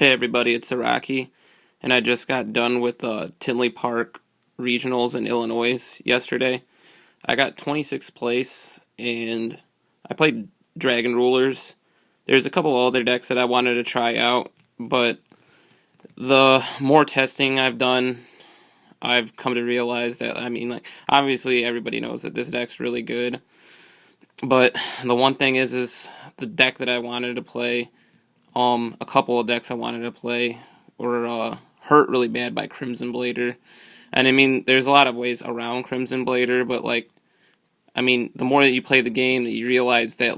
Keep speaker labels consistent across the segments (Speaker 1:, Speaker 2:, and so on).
Speaker 1: Hey everybody, it's Iraqi, and I just got done with the Tinley Park regionals in Illinois yesterday. I got 26th place, and I played Dragon Rulers. There's a couple other decks that I wanted to try out, but the more testing I've done, I've come to realize that, obviously everybody knows that this deck's really good, but the one thing is the deck that I wanted to play, a couple of decks I wanted to play were hurt really bad by Crimson Blader. And there's a lot of ways around Crimson Blader, but the more that you play the game, that you realize that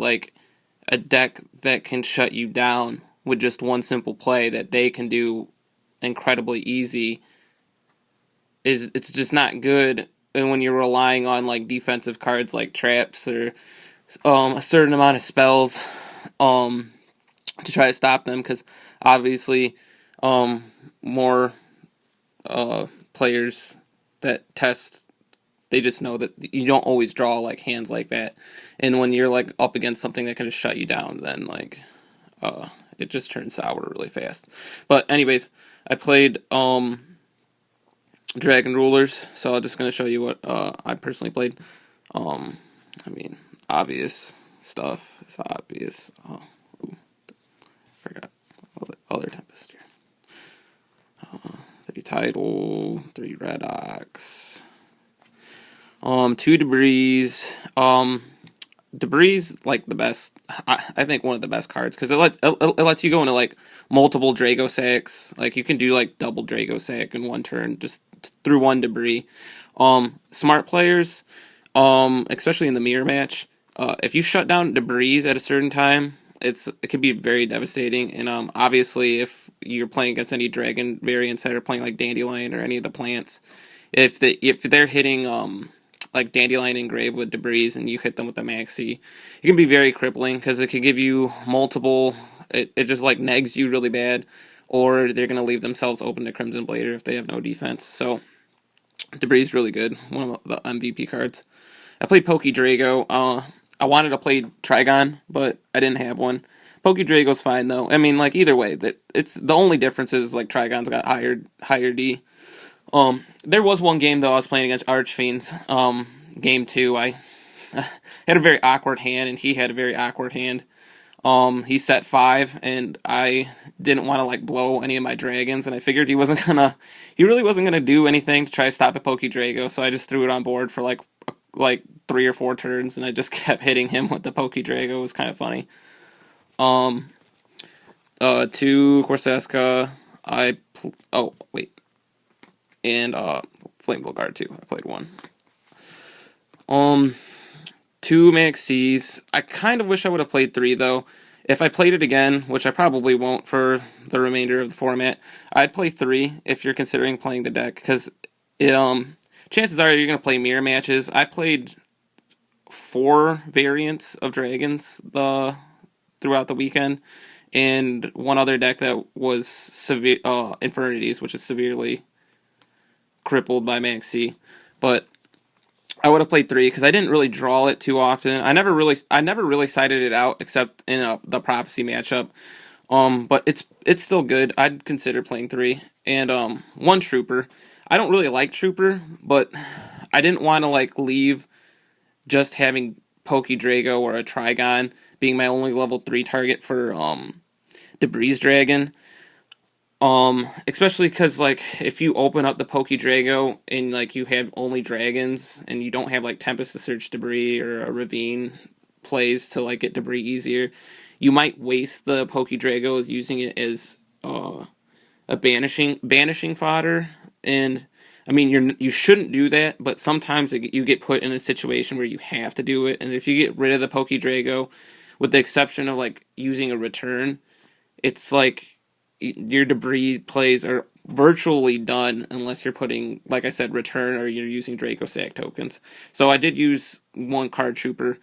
Speaker 1: a deck that can shut you down with just one simple play that they can do incredibly easy it's just not good. And when you're relying on defensive cards like traps or a certain amount of spells, to try to stop them, because obviously more players that test, they just know that you don't always draw hands like that, and when you're up against something that can just shut you down, then it just turns sour really fast. But anyways, I played Dragon Rulers, so I'm just going to show you what I personally played. Obvious stuff is obvious. Forgot other Tempest here. 3 Tidal, 3 Red Ox, 2 Debris. Debris the best. I think one of the best cards, because it lets you go into multiple Drago Sacks. You can do double Drago Sack in one turn just through one Debris. Smart players, especially in the mirror match, if you shut down Debris at a certain time, it could be very devastating. And obviously, if you're playing against any dragon variants that are playing Dandelion or any of the plants, if they're hitting Dandelion Engrave with Debris and you hit them with the Maxi, it can be very crippling, because it can give you multiple. It just negs you really bad, or they're gonna leave themselves open to Crimson Blader if they have no defense. So Debris is really good, one of the MVP cards. I played Poke Drago. I wanted to play Trigon, but I didn't have one. Poke Drago's fine though. Either way, that it's the only difference is Trigon's got higher D. There was one game though I was playing against Archfiends. Game 2, I had a very awkward hand, and he had a very awkward hand. He set 5, and I didn't want to blow any of my dragons, and I figured he really wasn't gonna do anything to try to stop a Poke Drago, so I just threw it on board for like 3 or 4 turns, and I just kept hitting him with the Poke Drago. It was kind of funny. 2 Corseska. And Flame Guard too. I played 1. 2 Maxies. I kind of wish I would have played 3 though. If I played it again, which I probably won't for the remainder of the format, I'd play 3 if you're considering playing the deck, because chances are you're going to play mirror matches. I played 4 variants of dragons throughout the weekend, and one other deck that was severe Infernities, which is severely crippled by Maxi. But I would have played 3 because I didn't really draw it too often. I never really sided it out except in the Prophecy matchup. But it's still good. I'd consider playing 3. And 1 Trooper. I don't really like Trooper, but I didn't want to leave just having Poke Drago or a Trigon being my only level 3 target for Debris Dragon. Especially because if you open up the Poke Drago and you have only dragons and you don't have Tempest to search Debris or a Ravine plays to get Debris easier, you might waste the Poke Dragos using it as a banishing fodder. And you shouldn't do that, but sometimes you get put in a situation where you have to do it. And if you get rid of the Poke Drago, with the exception of using a return, it's your Debris plays are virtually done unless you're putting, like I said, return, or you're using Draco Sack tokens. So I did use 1 Card Trooper.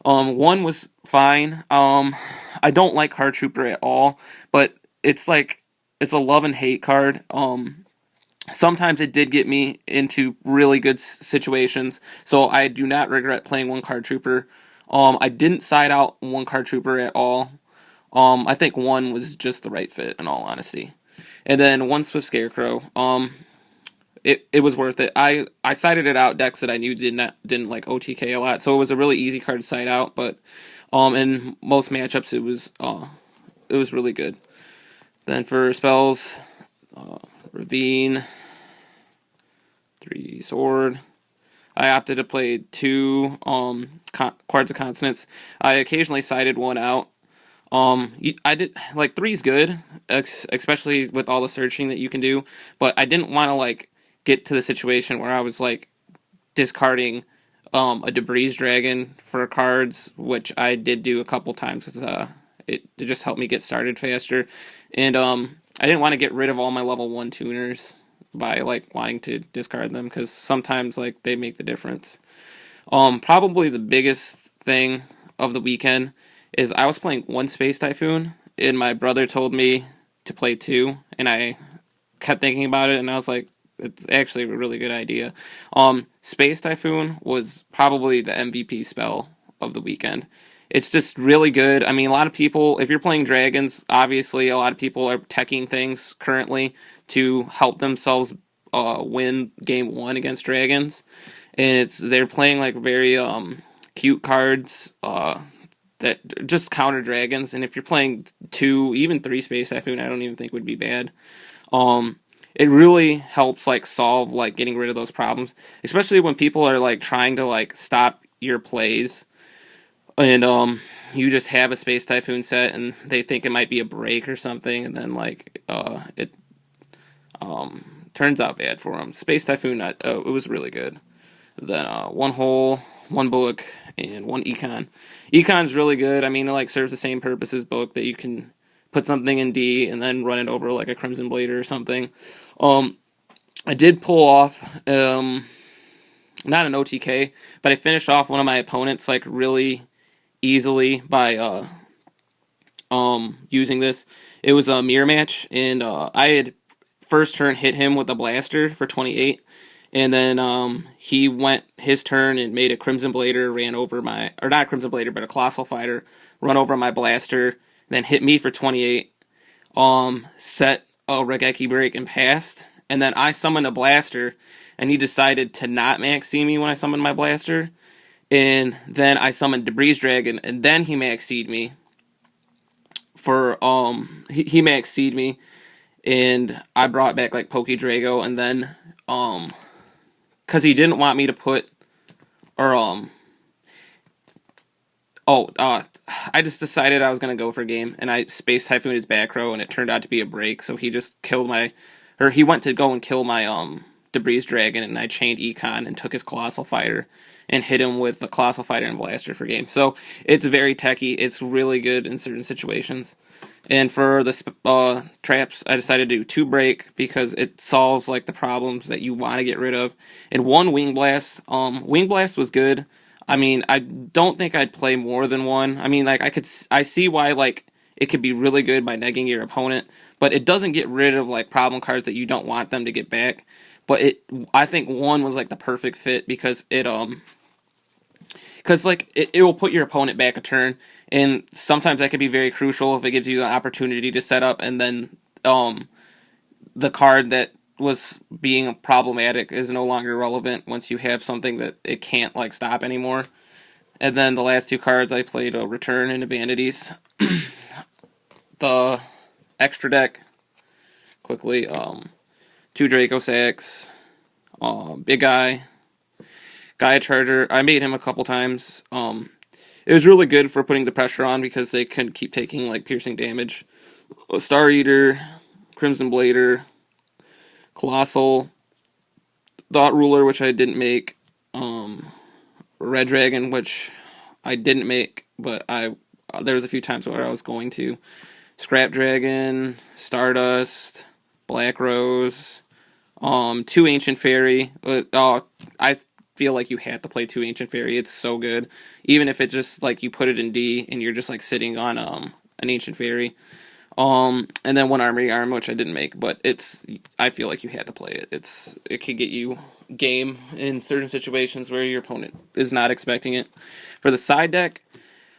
Speaker 1: 1 was fine. I don't like Card Trooper at all, but it's a love and hate card. Sometimes it did get me into really good situations, so I do not regret playing 1 Card Trooper. I didn't side out 1 Card Trooper at all. I think 1 was just the right fit, in all honesty. And then 1 Swift Scarecrow. It was worth it. I sided it out decks that I knew didn't like OTK a lot, so it was a really easy card to side out. But in most matchups, it was really good. Then for spells, Ravine, 3 Sword. I opted to play 2 Cards of Consonance. I occasionally sided 1 out. I did like 3's good, especially with all the searching that you can do. But I didn't want to like get to the situation where I was like discarding a Debris Dragon for cards, which I did do a couple times because it just helped me get started faster. And I didn't want to get rid of all my level 1 tuners by like wanting to discard them because sometimes like they make the difference. Probably the biggest thing of the weekend is I was playing 1 Space Typhoon and my brother told me to play 2, and I kept thinking about it and I was like, it's actually a really good idea. Space Typhoon was probably the MVP spell of the weekend. It's just really good. I mean, a lot of people, if you're playing dragons, obviously a lot of people are teching things currently to help themselves win game 1 against dragons. And they're playing like very cute cards that just counter dragons. And if you're playing 2, even 3 Space Typhoon, I don't even think would be bad. It really helps like solve like getting rid of those problems, especially when people are like trying to like stop your plays, and you just have a Space Typhoon set and they think it might be a break or something, and then like it turns out bad for them. Space Typhoon, it was really good. Then 1 Hole, 1 Book, and 1 Econ. Econ's really good. I mean, it like serves the same purpose as Book, that you can put something in D and then run it over like a Crimson Blader or something. I did pull off not an OTK, but I finished off one of my opponents like really easily by using this. It was a mirror match, and I had first turn hit him with a blaster for 28, and then he went his turn and made a Crimson Blader, ran over my, or not Crimson Blader, but a Colossal Fighter, run over my blaster, then hit me for 28, set a Regeki break and passed, and then I summoned a blaster, and he decided to not max see me when I summoned my blaster, and then I summoned Debris Dragon, and then he maxed me for he maxed me, and I brought back like Poke Drago, and then because he didn't want me to put, or I just decided I was gonna go for a game, and I Space Typhoon his back row, and it turned out to be a break, so he just killed my, or he went to go and kill my Debris Dragon, and I chained Econ and took his Colossal Fighter and hit him with the Colossal Fighter and Blaster for game. So it's very techy. It's really good in certain situations. And for the traps, I decided to do 2 break because it solves like the problems that you want to get rid of. And 1 Wing Blast. Wing Blast was good. I mean, I don't think I'd play more than 1. I mean, like I see why like it could be really good by negging your opponent, but it doesn't get rid of like problem cards that you don't want them to get back. But I think 1 was like the perfect fit because it will put your opponent back a turn, and sometimes that could be very crucial if it gives you the opportunity to set up, and then the card that was being problematic is no longer relevant once you have something that it can't like stop anymore. And then the last 2 cards I played Return and Vanities. The extra deck, quickly, 2 Draco Sacks, Big Eye, Gaia Charger. I made him a couple times. It was really good for putting the pressure on because they couldn't keep taking like piercing damage. Star Eater, Crimson Blader, Colossal, Thought Ruler, which I didn't make, Red Dragon, which I didn't make, but there was a few times where I was going to. Scrap Dragon, Stardust, Black Rose, 2 Ancient Fairy. I feel like you have to play 2 Ancient Fairy. It's so good. Even if it just like you put it in D and you're just like sitting on an Ancient Fairy. And then 1 Armory Arm, which I didn't make, but I feel like you had to play it. It could get you game in certain situations where your opponent is not expecting it. For the side deck,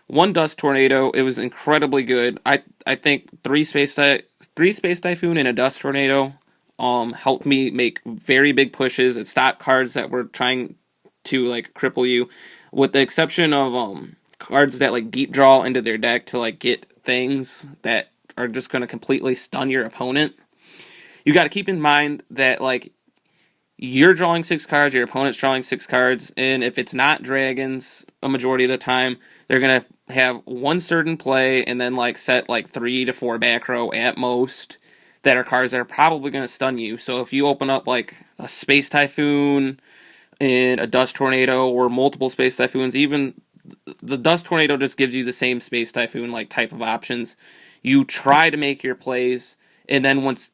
Speaker 1: one Dust Tornado. It was incredibly good. I think three Space Typhoon and a Dust Tornado helped me make very big pushes. It stopped cards that were trying to like cripple you, with the exception of cards that like deep draw into their deck to like get things that are just going to completely stun your opponent. You got to keep in mind that like you're drawing 6 cards, your opponent's drawing 6 cards, and if it's not dragons, a majority of the time, they're gonna have one certain play and then like set like 3 to 4 back row at most that are cards that are probably gonna stun you. So if you open up like a Space Typhoon and a Dust Tornado or multiple Space Typhoons, even the Dust Tornado just gives you the same Space Typhoon like type of options. You try to make your plays, and then once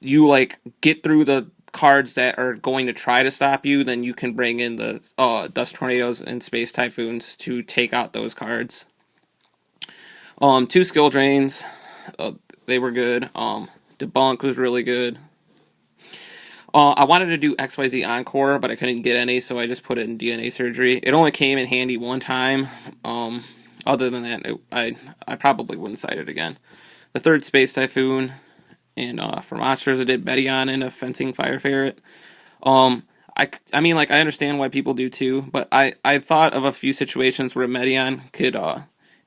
Speaker 1: you like get through the cards that are going to try to stop you, then you can bring in the Dust Tornadoes and Space Typhoons to take out those cards. 2 skill drains, they were good. Debunk was really good. I wanted to do XYZ Encore, but I couldn't get any, so I just put it in DNA Surgery. It only came in handy one time. Other than that, I probably wouldn't cite it again. The 3rd Space Typhoon, and for monsters, I did Medion and a Fencing Fire Ferret. I mean, like, I understand why people do too, but I thought of a few situations where Medion could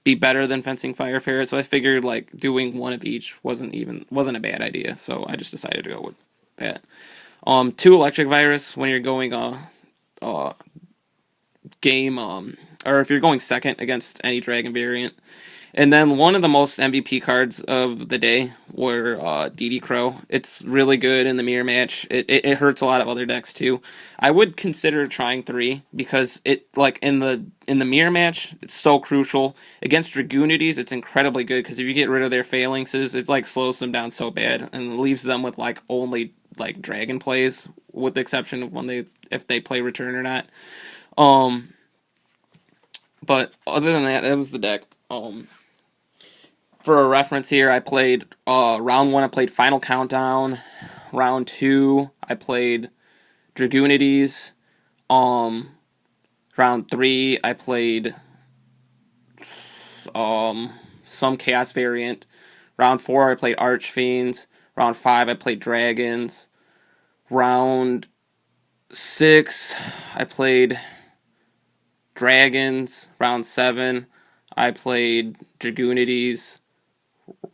Speaker 1: be better than Fencing Fire Ferret, so I figured like doing one of each wasn't a bad idea, so I just decided to go with that. 2 Electric Virus when you're going game or if you're going second against any dragon variant. And then one of the most MVP cards of the day were DD Crow. It's really good in the mirror match. It hurts a lot of other decks too. I would consider trying 3 because it like in the mirror match it's so crucial. Against Dragunities it's incredibly good because if you get rid of their phalanxes, it like slows them down so bad and leaves them with like only like dragon plays, with the exception of when if they play return or not. But other than that, that was the deck. For a reference here, I played round 1. I played Final Countdown. Round 2, I played Dragunities. Round 3, I played some Chaos variant. Round 4, I played Archfiends. Round 5, I played Dragons. Round 6, I played Dragons. Round 7, I played Dragunities.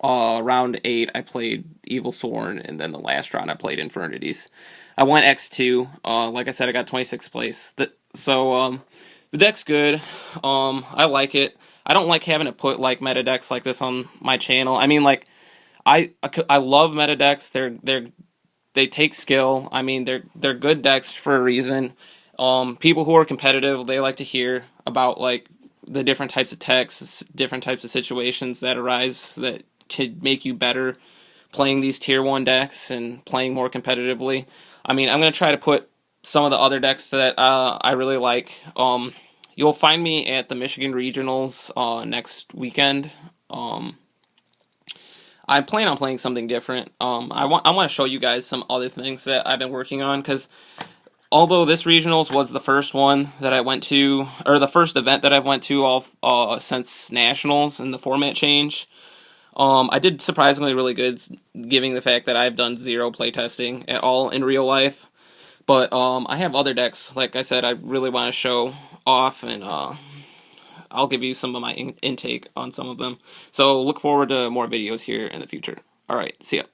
Speaker 1: Round 8, I played Evilswarm, and then the last round I played Infernities. I went X2. Like I said, I got 26th place. So the deck's good. I like it. I don't like having to put like meta decks like this on my channel. I mean, like I love meta decks. They take skill. I mean, they're good decks for a reason. People who are competitive, they like to hear about like the different types of techs, different types of situations that arise that could make you better playing these tier 1 decks and playing more competitively. I mean, I'm going to try to put some of the other decks that I really like. You'll find me at the Michigan Regionals next weekend. I plan on playing something different. I want to show you guys some other things that I've been working on, because although this regionals was the first one that I went to, or the first event that I've went to all since nationals and the format change, I did surprisingly really good, given the fact that I've done 0 playtesting at all in real life. But I have other decks, like I said, I really want to show off, and I'll give you some of my intake on some of them. So look forward to more videos here in the future. Alright, see ya.